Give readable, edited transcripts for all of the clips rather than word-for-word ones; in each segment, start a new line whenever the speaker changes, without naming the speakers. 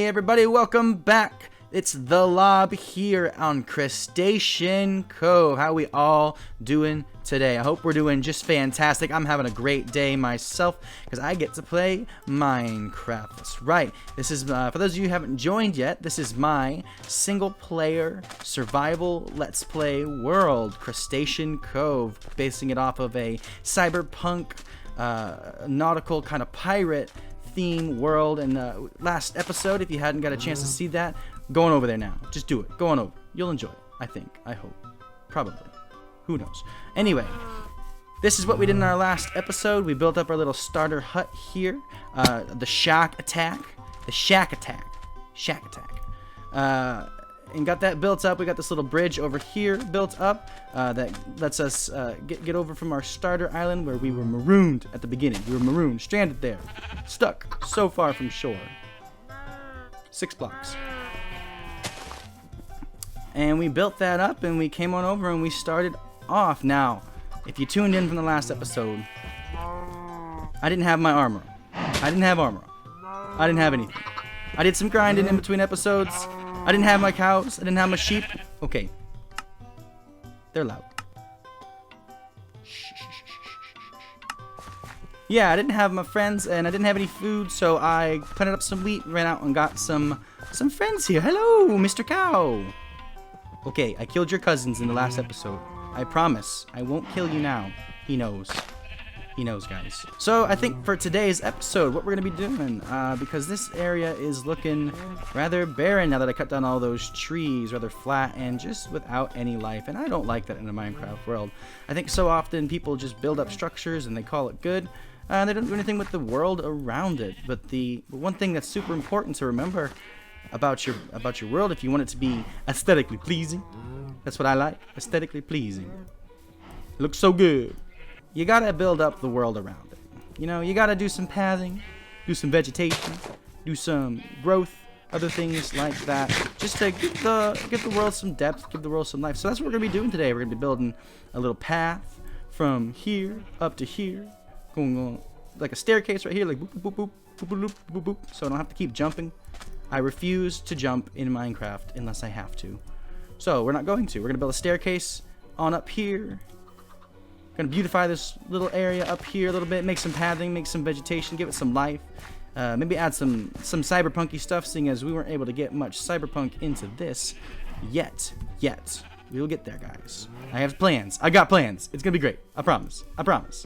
everybody, welcome back. It's the Lob here on Crustacean Cove. How we all doing today? I hope we're doing just fantastic. I'm having a great day myself because I get to play Minecraft. That's right. This is, for those of you who haven't joined yet, this is my single-player survival Let's Play world, Crustacean Cove, basing it off of a cyberpunk, nautical kind of pirate theme world. And last episode, if you hadn't got a chance to see that, go on over there now. Just do it. Go on over. You'll enjoy it. I think. I hope. Probably. Who knows? Anyway, this is what we did in our last episode. We built up our little starter hut here. The shack attack. The shack attack. Shack attack. And got that built up. We got this little bridge over here built up that lets us get over from our starter island where we were marooned at the beginning. We were marooned, stranded there, stuck so far from shore. 6 blocks. And we built that up and we came on over and we started off. Now, if you tuned in from the last episode, I didn't have my armor. I didn't have armor. I didn't have anything. I did some grinding in between episodes. I didn't have my cows. I didn't have my sheep. Okay. They're loud. Yeah, I didn't have my friends and I didn't have any food, so I planted up some wheat, ran out and got some friends here. Hello, Mr. Cow. Okay, I killed your cousins in the last episode. I promise, I won't kill you now. He knows. He knows, guys. So, I think for today's episode, what we're going to be doing, because this area is looking rather barren now that I cut down all those trees, rather flat and just without any life, and I don't like that in a Minecraft world. I think so often people just build up structures and they call it good, and they don't do anything with the world around it. But the one thing that's super important to remember about your world, if you want it to be aesthetically pleasing, that's what I like, aesthetically pleasing. It looks so good. You gotta build up the world around it. You know, you gotta do some pathing, do some vegetation, do some growth, other things like that, just to give the world some depth, give the world some life. So that's what we're gonna be doing today. We're gonna be building a little path from here up to here, going on like a staircase right here, like boop boop boop boop boop boop boop boop. So I don't have to keep jumping. I refuse to jump in Minecraft unless I have to. So we're not going to. We're gonna build a staircase on up here. Gonna beautify this little area up here a little bit, make some pathing, make some vegetation, give it some life. Maybe add some cyberpunky stuff, seeing as we weren't able to get much cyberpunk into this yet. We will get there, guys. I have plans. I got plans. It's gonna be great. I promise. I promise.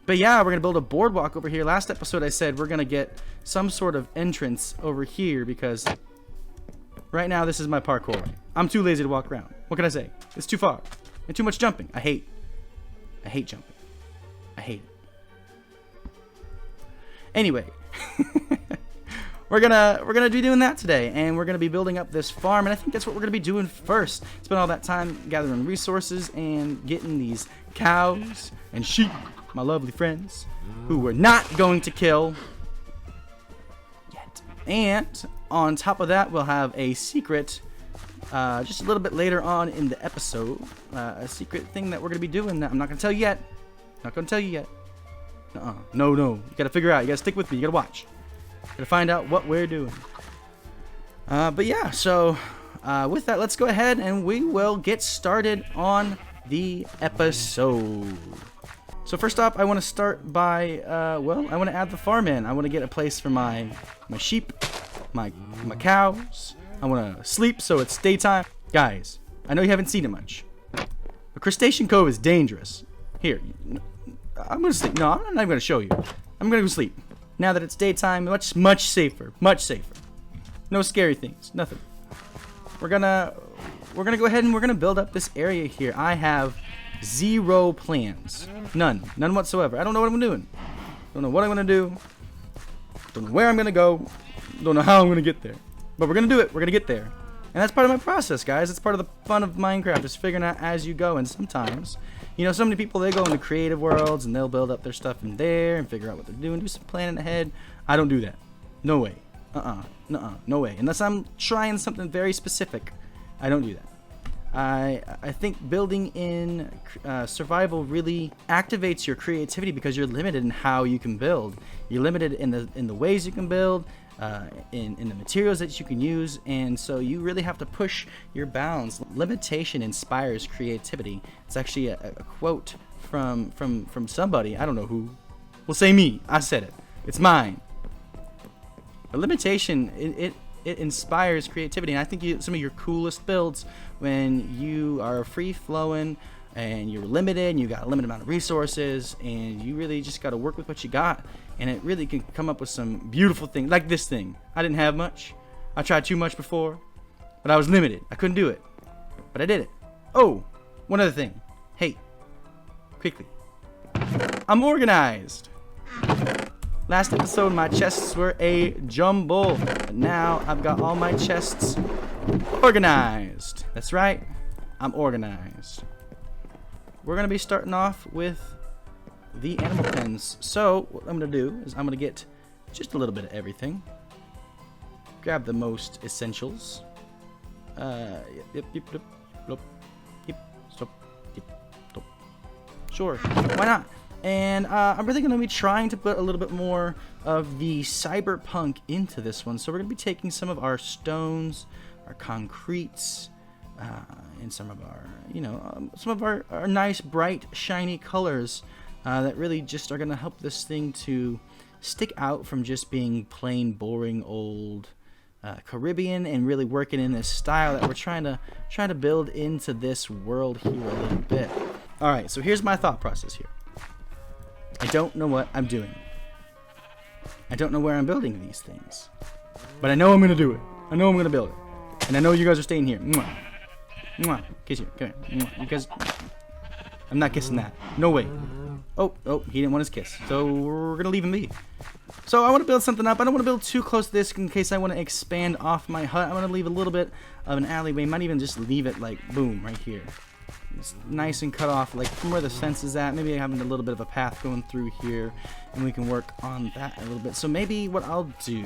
But yeah, we're gonna build a boardwalk over here. Last episode I said we're gonna get some sort of entrance over here because right now this is my parkour. I'm too lazy to walk around. What can I say? It's too far and too much jumping. I hate jumping. I hate it. Anyway, we're gonna be doing that today, and we're gonna be building up this farm, and I think that's what we're gonna be doing first. Spend all that time gathering resources and getting these cows and sheep, my lovely friends, who we're not going to kill yet. And on top of that, we'll have a secret. Just a little bit later on in the episode, a secret thing that we're going to be doing that I'm not going to tell you yet. Not going to tell you yet. No. You got to figure out. You got to stick with me. You got to watch. Got to find out what we're doing. But yeah, so with that, let's go ahead and we will get started on the episode. So first off, I want to start by, I want to add the farm in. I want to get a place for my sheep, my cows. I want to sleep so it's daytime. Guys, I know you haven't seen it much, but Crustacean Cove is dangerous. Here, I'm going to sleep. No, I'm not even going to show you. I'm going to go sleep. Now that it's daytime, much safer. Much safer. No scary things. Nothing. We're going to go ahead and we're going to build up this area here. I have 0 plans. None whatsoever. I don't know what I'm doing. Don't know what I'm going to do. Don't know where I'm going to go. Don't know how I'm going to get there. But we're going to do it. We're going to get there. And that's part of my process, guys. It's part of the fun of Minecraft, just figuring out as you go. And sometimes, you know, so many people, they go into creative worlds and they'll build up their stuff in there and figure out what they're doing, do some planning ahead. I don't do that. No way. No way. Unless I'm trying something very specific, I don't do that. I think building in survival really activates your creativity because you're limited in how you can build. You're limited in the ways you can build. in the materials that you can use, and so you really have to push your bounds. Limitation inspires creativity. It's actually a quote from somebody, I don't know who. Well, say me. I said it. It's mine. But limitation, it inspires creativity, and I think some of your coolest builds when you are free flowing and you're limited and you got a limited amount of resources and you really just got to work with what you got, and it really can come up with some beautiful things like this thing. I didn't have much. I tried too much before, but I was limited. I couldn't do it, but I did it. Oh, one other thing. Hey, quickly, I'm organized. Last episode my chests were a jumble, but now I've got all my chests organized. That's right, I'm organized. We're gonna be starting off with the animal pens. So what I'm gonna do is I'm gonna get just a little bit of everything. Grab the most essentials. Sure, why not? And I'm really gonna be trying to put a little bit more of the cyberpunk into this one. So we're gonna be taking some of our stones, our concretes, and some of our, our nice, bright, shiny colors that really just are gonna help this thing to stick out from just being plain, boring, old Caribbean, and really working in this style that we're trying to build into this world here a little bit. All right, so here's my thought process here. I don't know what I'm doing. I don't know where I'm building these things, but I know I'm gonna do it. I know I'm gonna build it, and I know you guys are staying here. Mwah. Mwah. Kiss you. Come here. Mwah. You guys. I'm not kissing that. No way. Oh, he didn't want his kiss, so we're gonna leave him be. So I want to build something up. I don't want to build too close to this in case I want to expand off my hut. I want to leave a little bit of an alleyway. Might even just leave it like boom right here. It's nice and cut off, like from where the fence is at. Maybe having a little bit of a path going through here, and we can work on that a little bit. So maybe what I'll do,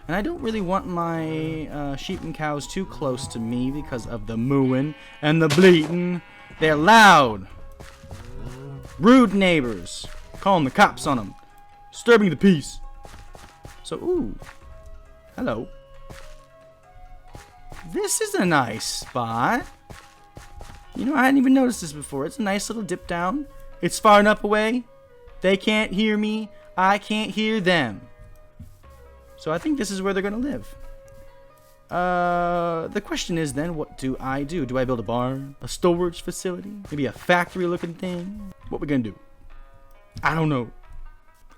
and I don't really want my sheep and cows too close to me because of the mooing and the bleating. They're loud, rude neighbors, calling the cops on them, disturbing the peace. So, ooh, hello. This is a nice spot. You know, I hadn't even noticed this before. It's a nice little dip down. It's far enough away. They can't hear me. I can't hear them. So I think this is where they're going to live. The question is then, what do I do? Do I build a barn? A storage facility? Maybe a factory looking thing? What we going to do? I don't know.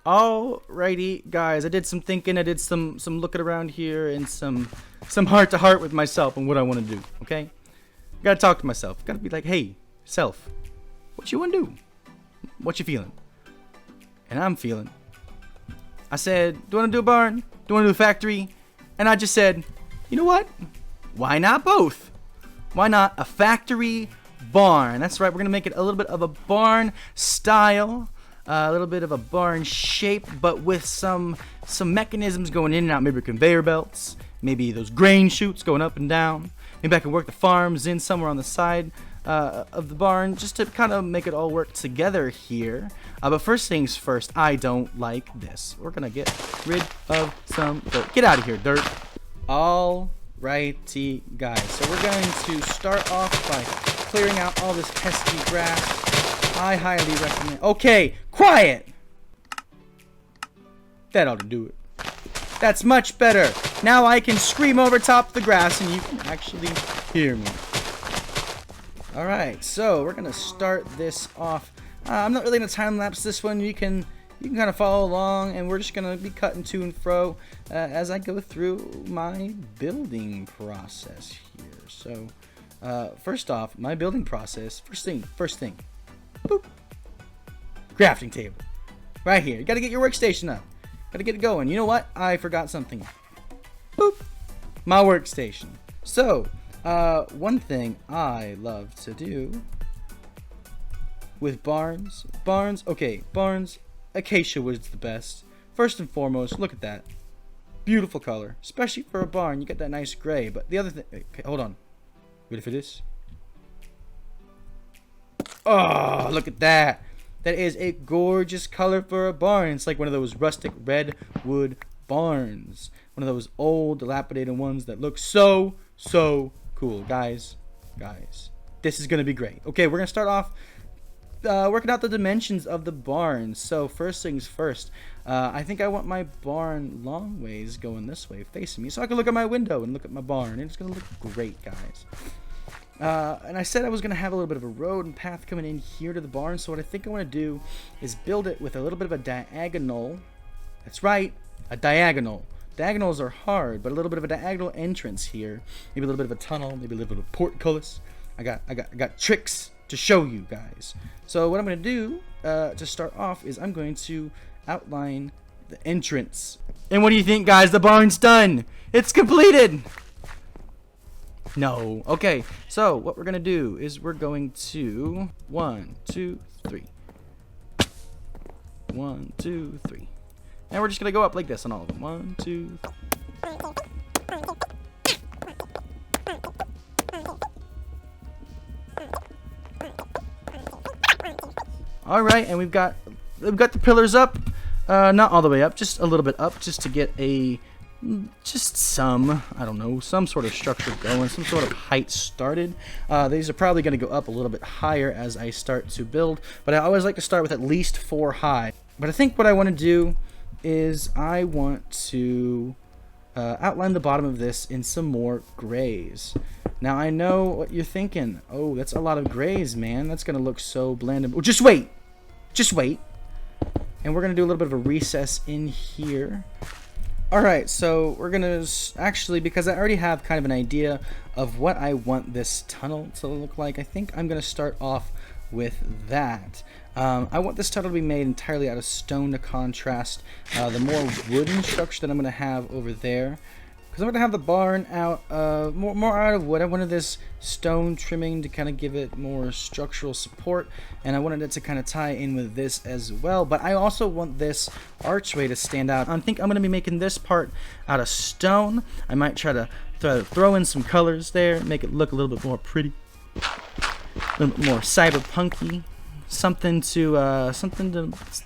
Alrighty, guys. I did some thinking. I did some looking around here and some heart to heart with myself on what I want to do. Okay? Gotta talk to myself. Gotta be like, hey, self, what you wanna do? What you feeling? And I'm feeling. I said, do you wanna do a barn? Do you wanna do a factory? And I just said, you know what? Why not both? Why not a factory barn? That's right, we're gonna make it a little bit of a barn style, a little bit of a barn shape, but with some mechanisms going in and out. Maybe conveyor belts, maybe those grain chutes going up and down. Maybe I can work the farms in somewhere on the side of the barn just to kind of make it all work together here. But first things first, I don't like this. We're going to get rid of some dirt. Get out of here, dirt. Alrighty, guys. So we're going to start off by clearing out all this pesky grass. I highly recommend... Okay, quiet! That ought to do it. That's much better. Now I can scream over top the grass and you can actually hear me. Alright, so we're going to start this off. I'm not really going to time lapse this one. You can kind of follow along, and we're just going to be cutting to and fro as I go through my building process here. So first off, my building process, first thing, boop, crafting table. Right here. You got to get your workstation up. Gotta get it going. You know what? I forgot something. Boop. My workstation. So, one thing I love to do with barns, acacia wood's the best. First and foremost, look at that. Beautiful color. Especially for a barn, you get that nice gray. But the other thing, okay, hold on. Ready for this? Oh, look at that. That is a gorgeous color for a barn. It's like one of those rustic redwood barns. one of those old, dilapidated ones that look so cool. Guys, this is going to be great. Okay, we're going to start off working out the dimensions of the barn. So first things first, I think I want my barn long ways going this way, facing me, so I can look at my window and look at my barn. It's going to look great, guys. And I said I was going to have a little bit of a road and path coming in here to the barn. So what I think I want to do is build it with a little bit of a diagonal. That's right, a diagonal. Diagonals are hard, but a little bit of a diagonal entrance here. Maybe a little bit of a tunnel, maybe a little bit of portcullis. I got tricks to show you guys. So what I'm going to do to start off is I'm going to outline the entrance. And what do you think, guys? The barn's done. It's completed. No. Okay, so what we're going to do is we're going to 1, 2, 3. 1, 2, 3. And we're just going to go up like this on all of them. 1, 2, 3. All right, and we've got the pillars up, not all the way up, just a little bit up, just to get some sort of structure going, some sort of height started. These are probably going to go up a little bit higher as I start to build, but I always like to start with at least 4 high. But I think what I want to do is I want to outline the bottom of this in some more grays. Now I know what you're thinking. Oh, that's a lot of grays, man. That's gonna look so bland. Oh, just wait. And we're gonna do a little bit of a recess in here. Alright, so we're gonna actually, because I already have kind of an idea of what I want this tunnel to look like, I think I'm gonna start off with that. I want this tunnel to be made entirely out of stone to contrast the more wooden structure that I'm going to have over there. Because I'm going to have the barn out more out of wood. I wanted this stone trimming to kind of give it more structural support. And I wanted it to kind of tie in with this as well. But I also want this archway to stand out. I think I'm going to be making this part out of stone. I might try to throw in some colors there, make it look a little bit more pretty. A little bit more cyberpunky. Something to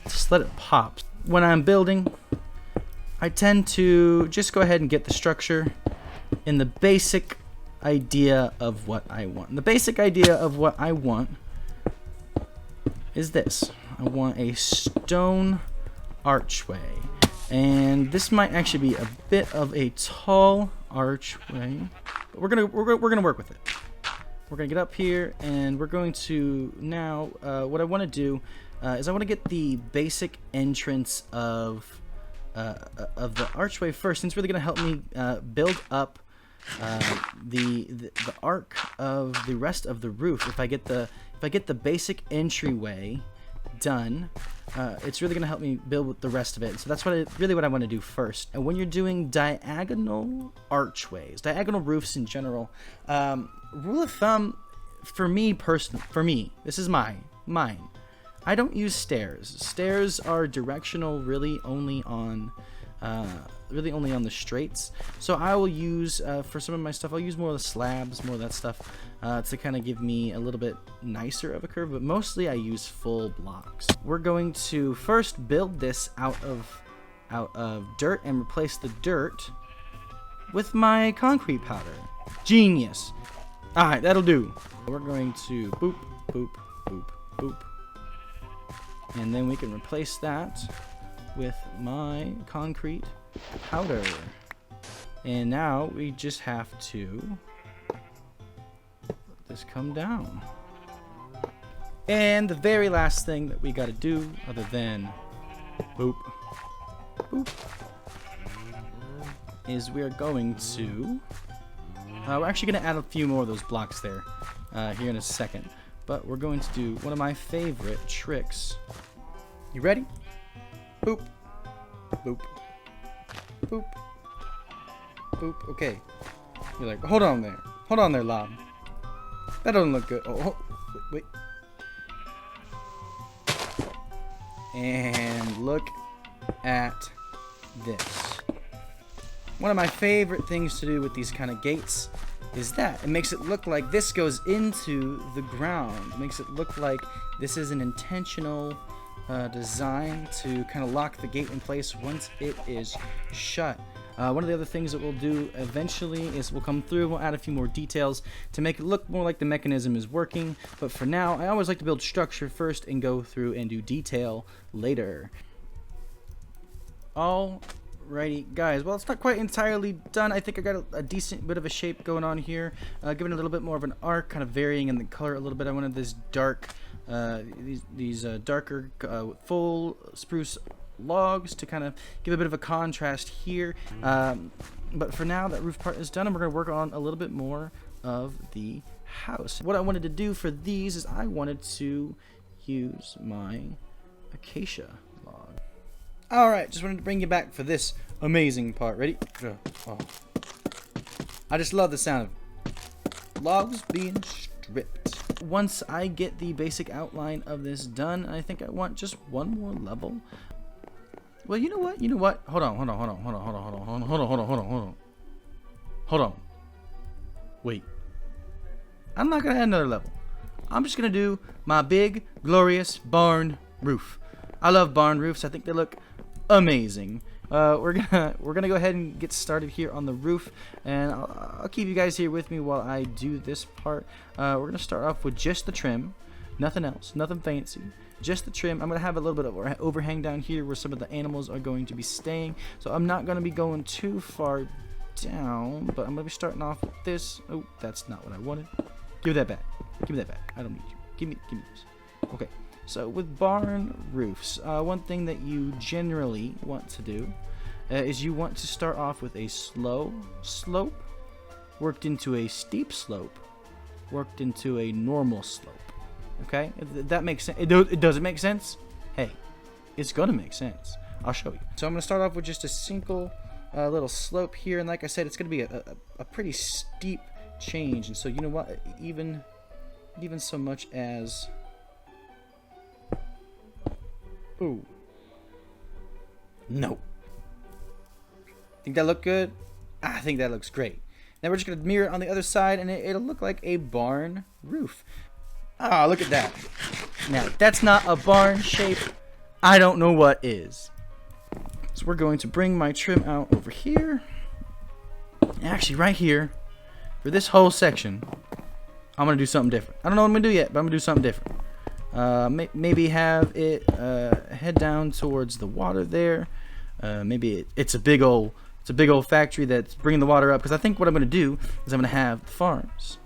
just let it pop. When I'm building, I tend to just go ahead and get the structure in the basic idea of what I want. And the basic idea of what I want is this. I want a stone archway. And this might actually be a bit of a tall archway, but we're gonna work with it. We're going to get up here, and we're going to now, what I want to do is I want to get the basic entrance of the archway first. And it's really going to help me build up the arc of the rest of the roof. If I get the basic entryway done, it's really going to help me build with the rest of it. So that's really what I want to do first. And when you're doing diagonal archways, diagonal roofs in general, rule of thumb for me personally, this is mine. I don't use stairs. Stairs are directional, really only on the straights. So I will use for some of my stuff, I'll use more of the slabs, more of that stuff to kind of give me a little bit nicer of a curve. But mostly I use full blocks. We're going to first build this out of dirt and replace the dirt with my concrete powder. Genius. Alright, that'll do. We're going to boop, boop, boop, boop. And then we can replace that with my concrete powder. And now we just have to let this come down. And the very last thing that we gotta do, other than boop, boop, is we're going to we're actually going to add a few more of those blocks there here in a second. But we're going to do one of my favorite tricks. You ready? Boop. Boop. Boop. Boop. Okay. You're like, hold on there. Hold on there, Lob. That doesn't look good. Oh, wait. And look at this. One of my favorite things to do with these kind of gates is that it makes it look like this goes into the ground. It makes it look like this is an intentional design to kind of lock the gate in place once it is shut. One of the other things that we'll do eventually is we'll come through, we'll add a few more details to make it look more like the mechanism is working. But for now, I always like to build structure first and go through and do detail later. Alrighty, guys. Well, it's not quite entirely done. I think I got a decent bit of a shape going on here. Giving it a little bit more of an arc, kind of varying in the color a little bit. I wanted this dark, these darker full spruce logs to kind of give a bit of a contrast here. But for now, that roof part is done, and we're going to work on a little bit more of the house. What I wanted to do for these is I wanted to use my acacia log. Alright, just wanted to bring you back for this amazing part. Ready? Oh. I just love the sound of logs being stripped. Once I get the basic outline of this done, I think I want just one more level. Well, you know what? Hold on. Wait. I'm not gonna add another level. I'm just gonna do my big, glorious barn roof. I love barn roofs. I think they look amazing. We're gonna go ahead and get started here on the roof, and I'll keep you guys here with me while I do this part. We're gonna start off with just the trim, nothing else, nothing fancy, just the trim. I'm gonna have a little bit of overhang down here where some of the animals are going to be staying, so I'm not gonna be going too far down, but I'm gonna be starting off with this. Oh, that's not what I wanted. Give that back. Give me that back. I don't need you. Give me this. Okay. So with barn roofs, one thing that you generally want to do is you want to start off with a slow slope, worked into a steep slope, worked into a normal slope. Okay, if that makes sense. It doesn't make sense. Hey, it's gonna make sense. I'll show you. So I'm gonna start off with just a single little slope here, and like I said, it's gonna be a pretty steep change. And so you know what? Even so much as ooh. No. Think that look good? I think that looks great. Now we're just going to mirror it on the other side, and it'll look like a barn roof. Ah, look at that. Now, if that's not a barn shape, I don't know what is. So we're going to bring my trim out over here. Actually, right here, for this whole section, I'm going to do something different. I don't know what I'm going to do yet, but I'm going to do something different. Maybe have it head down towards the water there. Maybe it's a big old factory that's bringing the water up, because I think what I'm going to do is I'm going to have the farms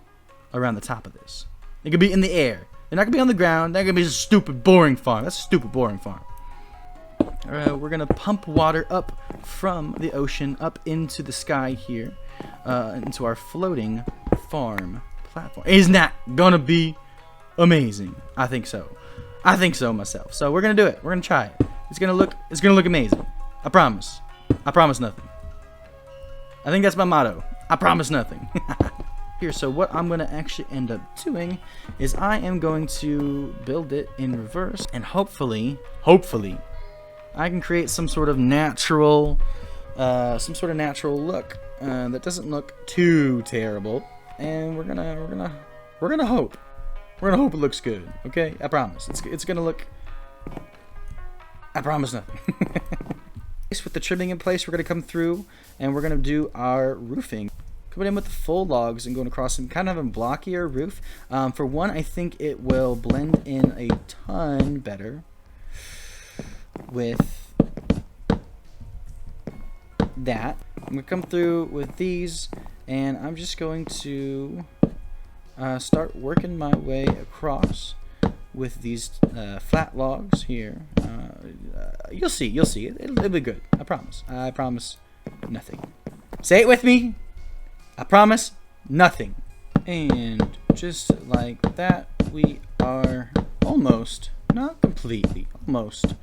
around the top of this. It could be in the air. They're not going to be on the ground. They're going to be just a stupid boring farm. That's a stupid boring farm. We're going to pump water up from the ocean up into the sky here, into our floating farm platform. Isn't that going to be amazing? I think so. I think so myself. So we're gonna do it. We're gonna try it. It's gonna look amazing. I promise. I promise nothing. I think that's my motto. I promise nothing. Here, so what I'm gonna actually end up doing is I am going to build it in reverse, and hopefully, I can create some sort of natural look that doesn't look too terrible. And we're gonna hope. We're gonna hope it looks good, okay? I promise. It's gonna look. I promise nothing. With the trimming in place, we're gonna come through and we're gonna do our roofing. Coming in with the full logs and going across some kind of a blockier roof. For one, I think it will blend in a ton better with that. I'm gonna come through with these, and I'm just going to start working my way across with these flat logs here. You'll see. It'll be good. I promise nothing. Say it with me. I promise nothing. And just like that, we are almost, not completely, almost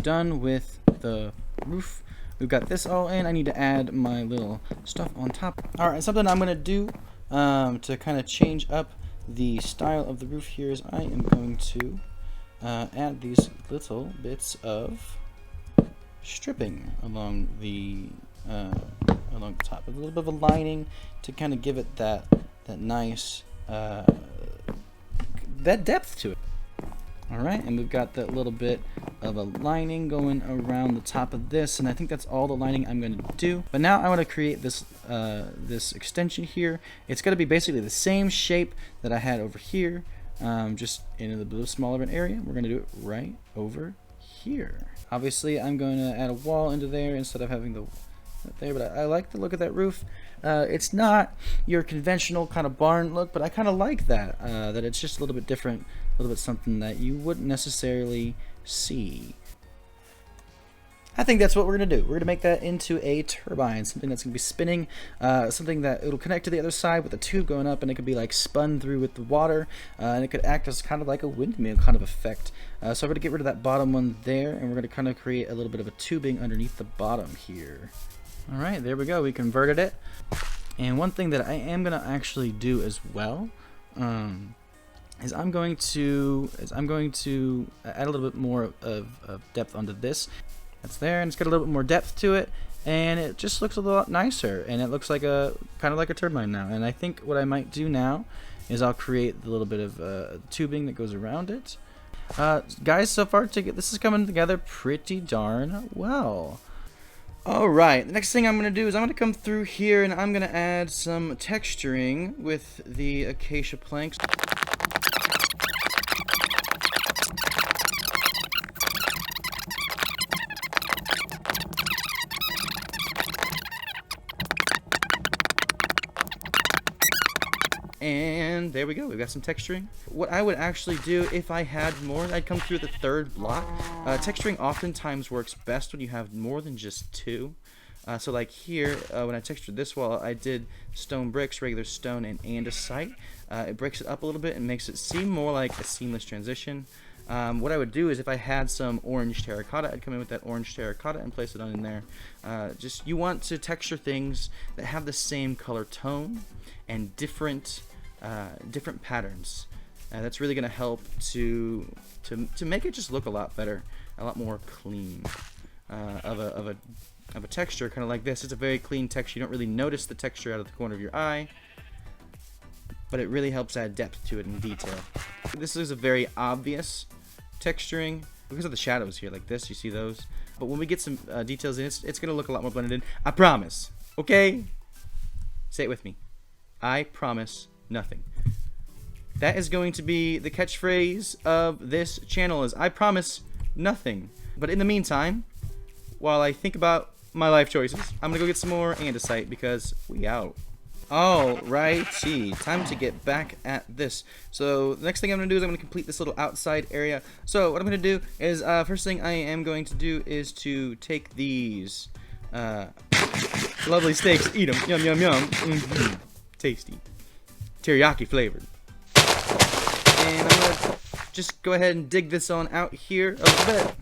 done with the roof. We've got this all in. I need to add my little stuff on top. Alright, something I'm going to do to kind of change up the style of the roof here is I am going to add these little bits of stripping along the top, a little bit of a lining to kind of give it that nice that depth to it. All right, and we've got that little bit of a lining going around the top of this, and I think that's all the lining I'm going to do. But now I want to create this this extension here. It's going to be basically the same shape that I had over here, just in a little smaller of an area. We're going to do it right over here. Obviously, I'm going to add a wall into there instead of having the there, but I like the look of that roof. It's not your conventional kind of barn look, but I kind of like that, that it's just a little bit different, a little bit something that you wouldn't necessarily see. I think that's what we're going to do. We're going to make that into a turbine, something that's going to be spinning, something that it'll connect to the other side with a tube going up, and it could be like spun through with the water, and it could act as kind of like a windmill kind of effect. So I'm going to get rid of that bottom one there, and we're going to kind of create a little bit of a tubing underneath the bottom here. All right, there we go. We converted it. And one thing that I am going to actually do as well is I'm going to add a little bit more of depth onto this. That's there, and it's got a little bit more depth to it, and it just looks a lot nicer, and it looks like a kind of like a turbine now. And I think what I might do now is I'll create a little bit of tubing that goes around it. Guys, so far this is coming together pretty darn well. Alright, the next thing I'm going to do is I'm going to come through here and I'm going to add some texturing with the acacia planks. And there we go, we've got some texturing. What I would actually do if I had more, I'd come through the third block. Texturing oftentimes works best when you have more than just two. So like here, when I textured this wall, I did stone bricks, regular stone, and andesite. It breaks it up a little bit and makes it seem more like a seamless transition. What I would do is if I had some orange terracotta, I'd come in with that orange terracotta and place it on in there. You want to texture things that have the same color tone and different patterns. That's really going to help to make it just look a lot better, a lot more clean. Of a texture, kind of like this. It's a very clean texture. You don't really notice the texture out of the corner of your eye, but it really helps add depth to it in detail. This is a very obvious texturing because of the shadows here, like this. You see those, but when we get some details in, it's going to look a lot more blended in. I promise. Okay, say it with me. I promise nothing. That is going to be the catchphrase of this channel, is I promise nothing. But in the meantime, while I think about my life choices, I'm gonna go get some more andesite because we out. Alrighty, time to get back at this. So the next thing I'm gonna do is I'm gonna complete this little outside area. So what I'm gonna do is first thing I am going to do is to take these lovely steaks, eat them, yum yum yum, tasty, teriyaki flavored. And I'm gonna just go ahead and dig this on out here a little bit.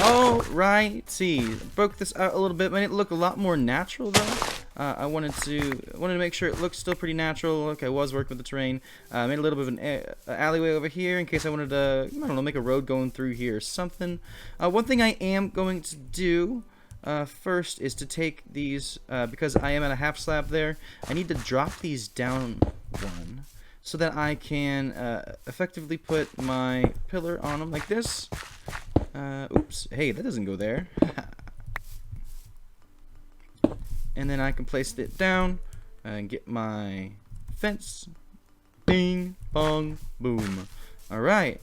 Alrighty, broke this out a little bit, made it look a lot more natural though. I wanted to make sure it looked still pretty natural. Look, I was working with the terrain. Made a little bit of an alleyway over here in case I wanted to, I don't know, make a road going through here or something. One thing I am going to do first is to take these, because I am at a half slab there, I need to drop these down one so that I can effectively put my pillar on them like this. Oops, hey, that doesn't go there. And then I can place it down and get my fence. Bing, bong, boom. Alright,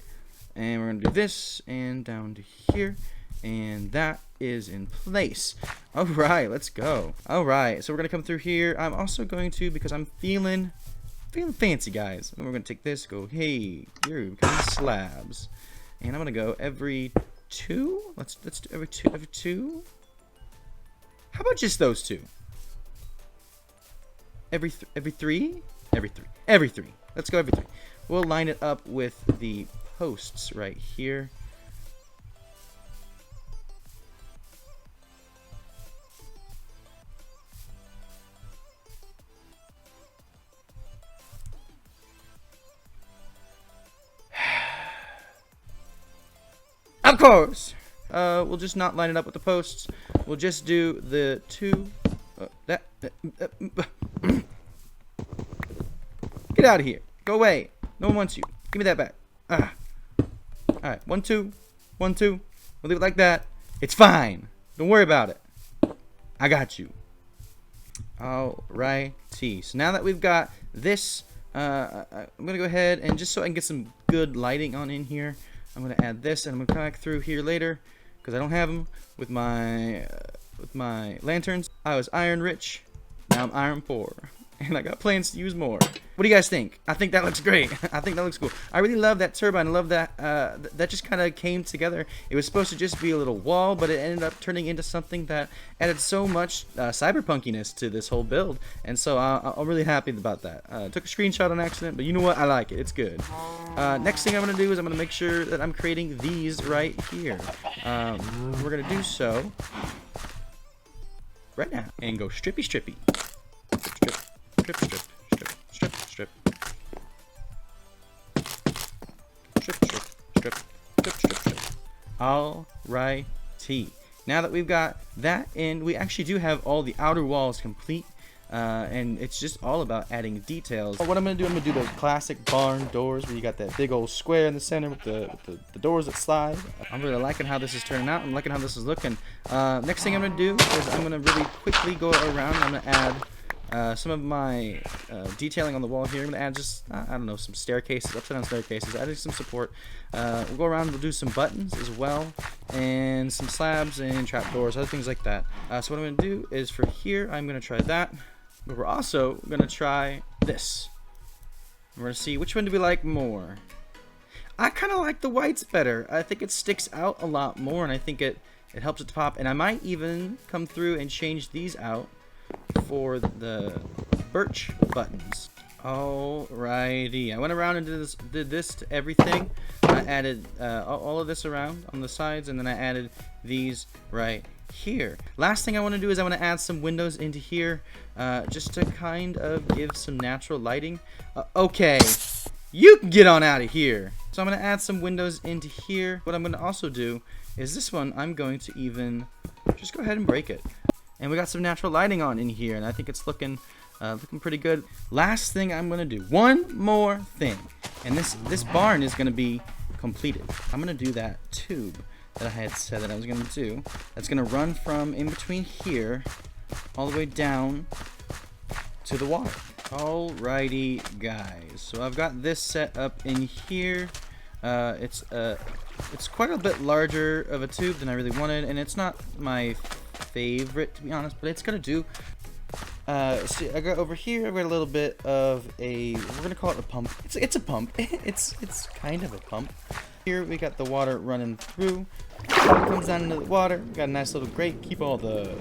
and we're going to do this and down to here. And that is in place. Alright, let's go. Alright, so we're going to come through here. I'm also going to, because I'm feeling fancy, guys. And we're going to take this, go, hey, you're becoming slabs. And I'm going to go every two. Let's do every two. How about just those two? Every three. Let's go every three. We'll line it up with the posts right here. Of course, we'll just not line it up with the posts. We'll just do the two. Get out of here. Go away. No one wants you. Give me that back. Alright, 1, 2, 1, 2. We'll leave it like that. It's fine. Don't worry about it. I got you. Alrighty. So now that we've got this, I'm gonna go ahead and just so I can get some good lighting on in here, I'm gonna add this, and I'm gonna come back through here later because I don't have them with my lanterns. I was iron rich, now I'm iron poor, and I got plans to use more. What do you guys think? I think that looks great. I think that looks cool. I really love that turbine. I love that that just kind of came together. It was supposed to just be a little wall, but it ended up turning into something that added so much cyberpunkiness to this whole build. And so I'm really happy about that. Took a screenshot on accident, but you know what? I like it. It's good. Next thing I'm going to do is I'm going to make sure that I'm creating these right here. We're going to do so right now and go strippy. Strip. Alrighty. Now that we've got that in, we actually do have all the outer walls complete. And it's just all about adding details. What I'm going to do, I'm going to do those classic barn doors where you got that big old square in the center with the doors that slide. I'm really liking how this is turning out. I'm liking how this is looking. Next thing I'm going to do is I'm going to really quickly go around. I'm going to add some of my detailing on the wall here. I'm going to add just, I don't know, some staircases, upside down staircases, adding some support. We'll go around, we'll do some buttons as well, and some slabs and trapdoors, other things like that. So what I'm going to do is for here, I'm going to try that. But we're also going to try this. We're going to see which one do we like more. I kind of like the whites better. I think it sticks out a lot more, and I think it helps it to pop. And I might even come through and change these out for the birch buttons. Alrighty, I went around and did this to everything. I added all of this around on the sides, and then I added these right here. Last thing I want to do is I want to add some windows into here, just to kind of give some natural lighting. Okay, you can get on out of here. So I'm going to add some windows into here. What I'm going to also do is this one, I'm going to even just go ahead and break it. And we got some natural lighting on in here, and I think it's looking pretty good. Last thing I'm gonna do, one more thing, and this barn is gonna be completed. I'm gonna do that tube that I had said that I was gonna do. That's gonna run from in between here all the way down to the water. Alrighty, guys. So I've got this set up in here. It's quite a bit larger of a tube than I really wanted, and it's not my favorite, to be honest, but it's gonna do. See, I got over here, I've got a little bit of a, we're gonna call it a pump. It's a pump. it's kind of a pump. Here we got the water running through. It comes down into the water. Got a nice little grate. Keep all the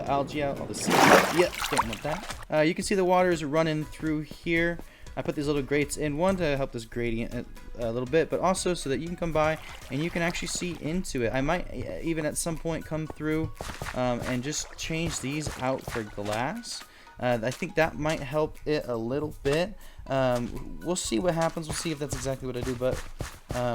algae out, all the seeds out. Yep, don't want that. You can see the water is running through here. I put these little grates in, one to help this gradient a little bit, but also so that you can come by and you can actually see into it. I might even at some point come through and just change these out for glass. I think that might help it a little bit. We'll see what happens. We'll see if that's exactly what I do, but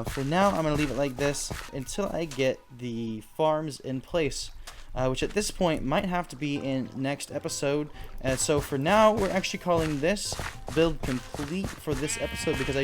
for now I'm going to leave it like this until I get the farms in place. Which at this point might have to be in next episode. So for now, we're actually calling this build complete for this episode because I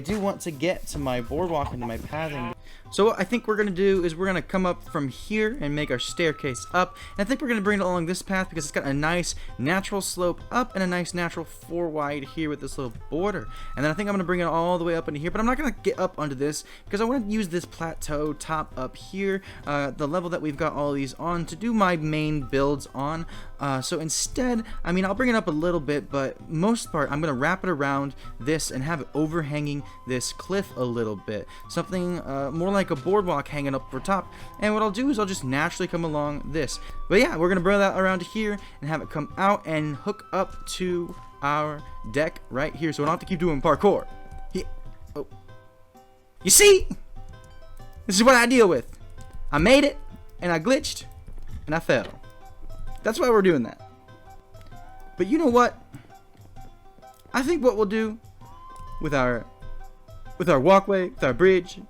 do want to get to my boardwalk and to my pathing. So what I think we're going to do is we're going to come up from here and make our staircase up. And I think we're going to bring it along this path because it's got a nice natural slope up and a nice natural 4 wide here with this little border. And then I think I'm going to bring it all the way up into here, but I'm not going to get up onto this because I want to use this plateau top up here, the level that we've got all these on, to do my main builds on. So instead, I mean, I'll bring it up a little bit, but most part I'm going to wrap it around this and have it overhanging this cliff a little bit, something more like a boardwalk hanging up over top. And what I'll do is I'll just naturally come along this. But yeah, we're going to bring that around here and have it come out and hook up to our deck right here, so I don't have to keep doing parkour. Oh. You see? This is what I deal with. I made it, and I glitched, and I fell. That's why we're doing that. But you know what? I think what we'll do with our walkway, with our bridge,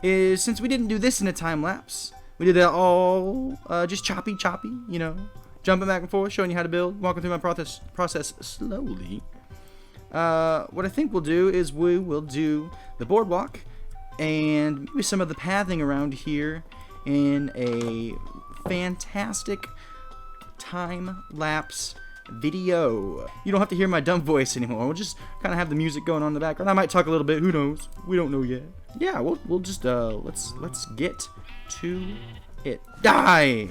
is since we didn't do this in a time lapse, We did that all just choppy, you know, jumping back and forth, showing you how to build, walking through my process slowly. What I think we'll do is we will do the boardwalk and maybe some of the pathing around here in a fantastic time-lapse video. You don't have to hear my dumb voice anymore. We'll just kind of have the music going on in the background. I might talk a little bit. Who knows? We don't know yet. Yeah, we'll just let's get to it. Die.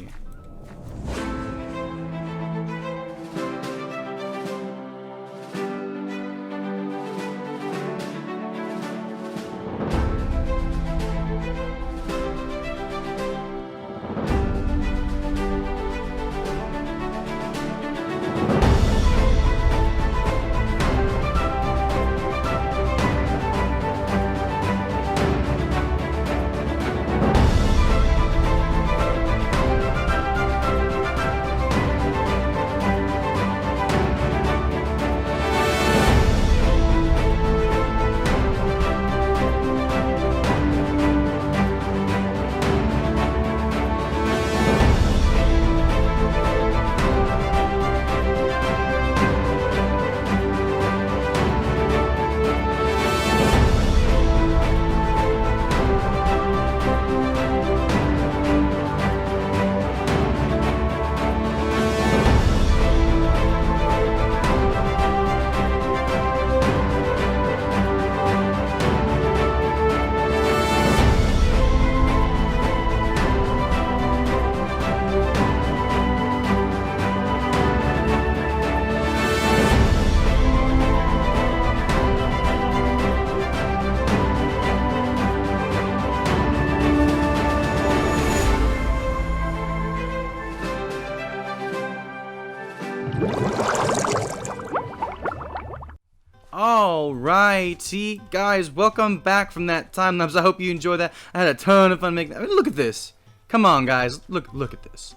Alrighty, guys, welcome back from that time lapse. I hope you enjoyed that. I had a ton of fun making that. I mean, look at this. Come on, guys, look at this.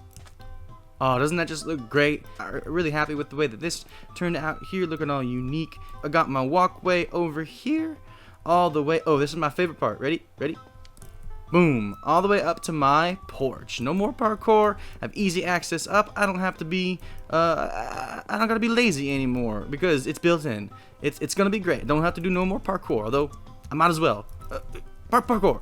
Oh, doesn't that just look great? I'm really happy with the way that this turned out here, looking all unique. I got my walkway over here, all the way. Oh, this is my favorite part. Ready? Boom, all the way up to my porch. No more parkour. I have easy access up. I don't have to be I don't gotta be lazy anymore because it's built in. It's gonna be great. Don't have to do no more parkour, although I might as well. Parkour.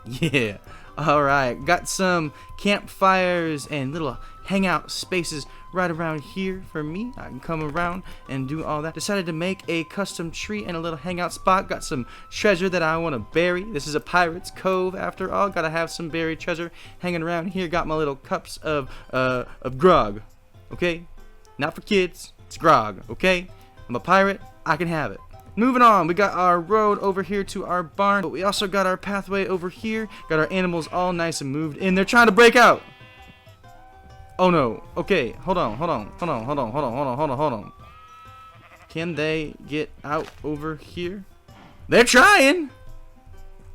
Yeah. Alright, got some campfires and little hangout spaces right around here for me. I can come around and do all that. Decided to make a custom tree and a little hangout spot. Got some treasure that I want to bury. This is a pirate's cove after all. Gotta have some buried treasure hanging around here. Got my little cups of grog. Okay? Not for kids. It's grog. Okay? I'm a pirate. I can have it. Moving on, we got our road over here to our barn, but we also got our pathway over here. Got our animals all nice and moved in. They're trying to break out. Oh no. Okay, hold on. Can they get out over here? They're trying.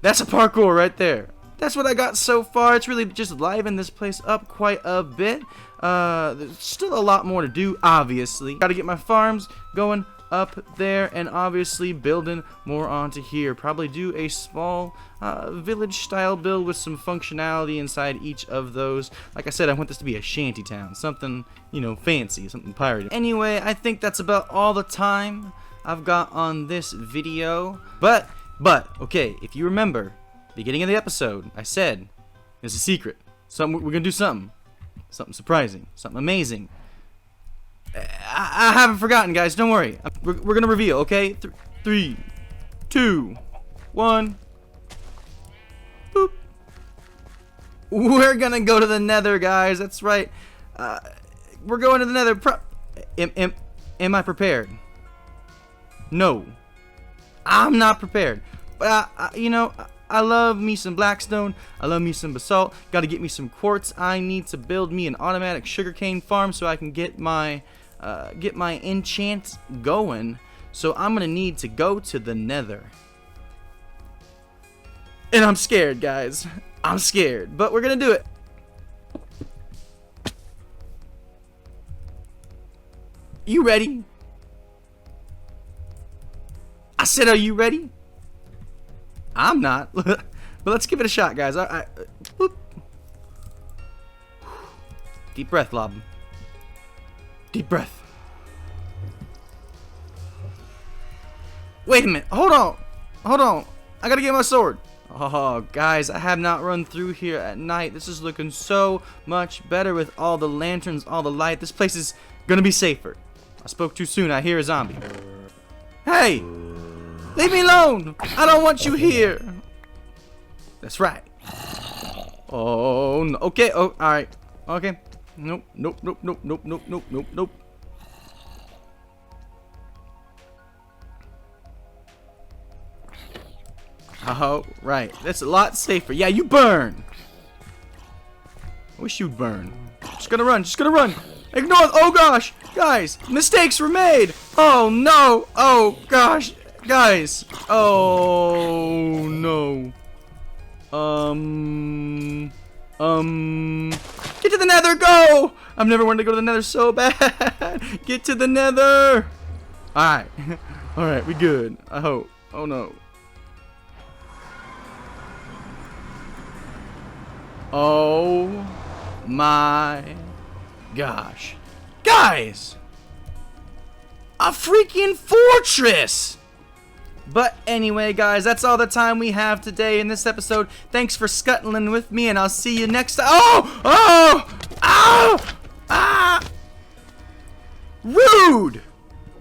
That's a parkour right there. That's what I got so far. It's really just livened this place up quite a bit. There's still a lot more to do, obviously. Got to get my farms going up there and obviously building more onto here. Probably do a small village style build with some functionality inside each of those. Like I said, I want this to be a shanty town, something, you know, fancy, something piratey. Anyway, I think that's about all the time I've got on this video. But okay, if you remember beginning of the episode, I said there's a secret. We're gonna do something surprising, something amazing. I haven't forgotten, guys. Don't worry. We're gonna reveal, okay? 3, 2, 1. Boop. We're gonna go to the Nether, guys. That's right. We're going to the Nether. Am I prepared? No. I'm not prepared. But you know, I love me some blackstone. I love me some basalt. Got to get me some quartz. I need to build me an automatic sugarcane farm so I can get my enchant going. So I'm gonna need to go to the Nether. And I'm scared, guys. I'm scared, but we're gonna do it. You ready? I said, are you ready? I'm not. But let's give it a shot, guys. Boop. Deep breath, Lob. Deep breath. Wait a minute. Hold on. Hold on. I gotta get my sword. Oh, guys, I have not run through here at night. This is looking so much better with all the lanterns, all the light. This place is gonna be safer. I spoke too soon. I hear a zombie. Hey! Leave me alone! I don't want you here! That's right. Oh, no. Okay. Oh, alright. Okay. Nope, nope, nope, nope, nope, nope, nope, nope, nope. Oh, right. That's a lot safer. Yeah, you burn! I wish you'd burn. Just gonna run, just gonna run! Ignore. Oh gosh! Guys, mistakes were made! Oh no! Oh gosh! Guys! Oh no. Get to the nether, go! I've never wanted to go to the nether so bad. Get to the nether! Alright. Alright, we good. I hope. Oh no. Oh my gosh. Guys! A freaking fortress! But anyway, guys, that's all the time we have today in this episode. Thanks for scuttling with me, and I'll see you next time. Oh! Oh! Oh! Ah! Rude!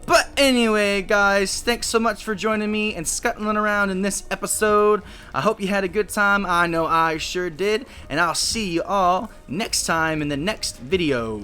But anyway, guys, thanks so much for joining me and scuttling around in this episode. I hope you had a good time. I know I sure did. And I'll see you all next time in the next video.